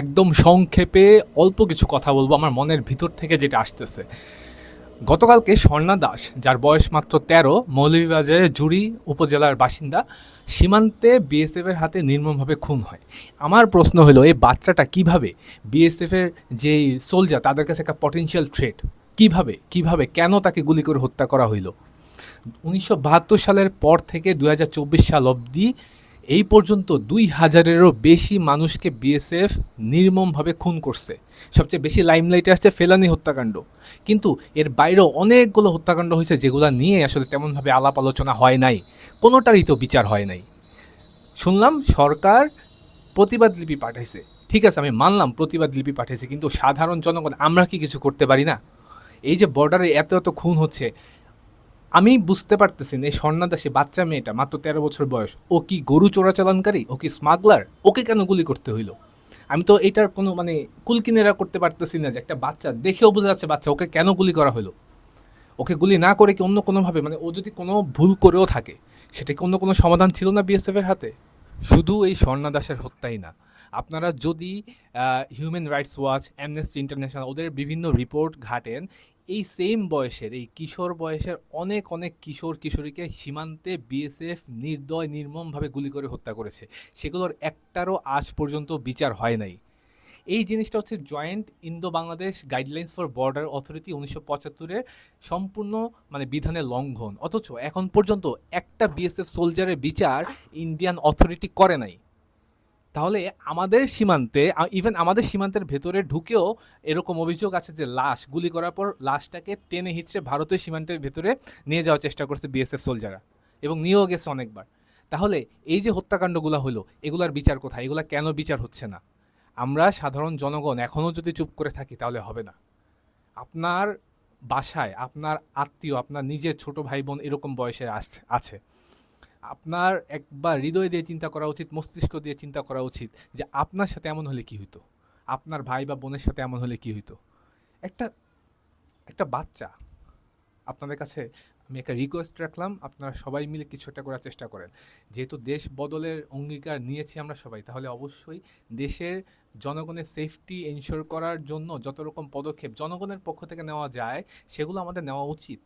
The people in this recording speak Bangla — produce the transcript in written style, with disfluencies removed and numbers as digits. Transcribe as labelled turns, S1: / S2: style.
S1: একদম সংক্ষেপে অল্প কিছু কথা বলবো আমার মনের ভিতর থেকে যেটা আসতেছে। গতকালকে স্বর্ণা দাস, যার বয়স মাত্র ১৩, মৌলভীবাজারের জুড়ি উপজেলার বাসিন্দা, সীমান্তে বিএসএফের হাতে নির্মমভাবে খুন হয়। আমার প্রশ্ন হলো, এই বাচ্চাটা কিভাবে বিএসএফের যেই সোলজার তাদের কাছে একটা পটেনশিয়াল থ্রেট, কিভাবে কেন তাকে গুলি করে হত্যা করা হইল? ১৯৭২ সালের পর থেকে ২০২৪ সাল অবধি এই পর্যন্ত ২,০০০-এরও বেশি মানুষকে বিএসএফ নির্মমভাবে খুন করছে। সবচেয়ে বেশি লাইমলাইটে আসছে ফেলানি হত্যাকাণ্ড। কিন্তু এর বাইরেও অনেকগুলো হত্যাকাণ্ড হয়েছে যেগুলো নিয়ে আসলে তেমনভাবে আলাপ আলোচনা হয় নাই। কোনোটারই তো বিচার হয় নাই। শুনলাম সরকার প্রতিবাদ লিপি পাঠাইছে। ঠিক আছে, আমি মানলাম প্রতিবাদ লিপি পাঠিয়েছে, কিন্তু সাধারণ জনগণ আমরা কি কিছু করতে পারি না? এই যে বর্ডারে এত এত খুন হচ্ছে, আমি বুঝতে পারতেছি না এই স্বর্ণাদাসী বাচ্চা মেয়েটা মাত্র ১৩ বছর বয়স, ও কি গরু চোরাচালানকারী, ও কি স্মাগলার, ওকে কেন গুলি করতে হইলো? আমি তো এটার কোনো কুলকিনেরা করতে পারতেছি না যে একটা বাচ্চা দেখেও বোঝা যাচ্ছে বাচ্চা, ওকে কেন গুলি করা হলো? ওকে গুলি না করে কি অন্য কোনোভাবে, ও যদি কোনো ভুল করেও থাকে, সেটা কি অন্য কোনো সমাধান ছিল না বিএসএফ এর হাতে? শুধু এই স্বর্ণা দাসের হত্যাই না, আপনারা যদি human rights watch, amnesty international ওদের বিভিন্ন রিপোর্ট ঘাটেন, এই সেম বয়সের, এই কিশোর বয়সের অনেক অনেক কিশোর কিশোরীকে সীমান্তে বিএসএফ নির্মমভাবে গুলি করে হত্যা করেছে। সেগুলোর একটারও আজ পর্যন্ত বিচার হয় নাই। এই জিনিসটা হচ্ছে joint Indo Bangladesh guidelines for border authority ১৯৭৫-এর সম্পূর্ণ বিধানের লঙ্ঘন। অথচ এখন পর্যন্ত একটা বিএসএফ সোলজারের বিচার ইন্ডিয়ান অথরিটি করে নাই। তাহলে আমাদের সীমান্তে, ইভেন আমাদের সীমান্তের ভেতরে ঢুকেও এরকম অভিযোগ আছে যে লাশ গুলি করার পর লাশটাকে টেনে হিচড়ে ভারতীয় সীমান্তের ভেতরে নিয়ে যাওয়ার চেষ্টা করছে বিএসএফ সোলজাররা, এবং নিয়েও গেছে অনেকবার। তাহলে এই যে হত্যাকাণ্ডগুলো হলো, এগুলার বিচার কোথায়? এগুলা কেন বিচার হচ্ছে না? আমরা সাধারণ জনগণ এখনও যদি চুপ করে থাকি তাহলে হবে না। আপনার বাসায় আপনার আত্মীয়, আপনার নিজের ছোট ভাই বোন এরকম বয়সে আছে, আপনার একবার হৃদয় দিয়ে চিন্তা করা উচিত, মস্তিষ্ক দিয়ে চিন্তা করা উচিত যে আপনার সাথে এমন হলে কি হইতো, আপনার ভাই বা বোনের সাথে এমন হলে কি হইতো। একটা একটা বাচ্চা। আপনাদের কাছে আমি একটা রিকোয়েস্ট রাখলাম, আপনারা সবাই মিলে কিছু একটা করার চেষ্টা করেন। যেহেতু দেশ বদলের অঙ্গীকার নিয়েছি আমরা সবাই, তাহলে অবশ্যই দেশের জনগণের সেফটি এনশিওর করার জন্য যত রকম পদক্ষেপ জনগণের পক্ষ থেকে নেওয়া যায়, সেগুলো আমাদের নেওয়া উচিত।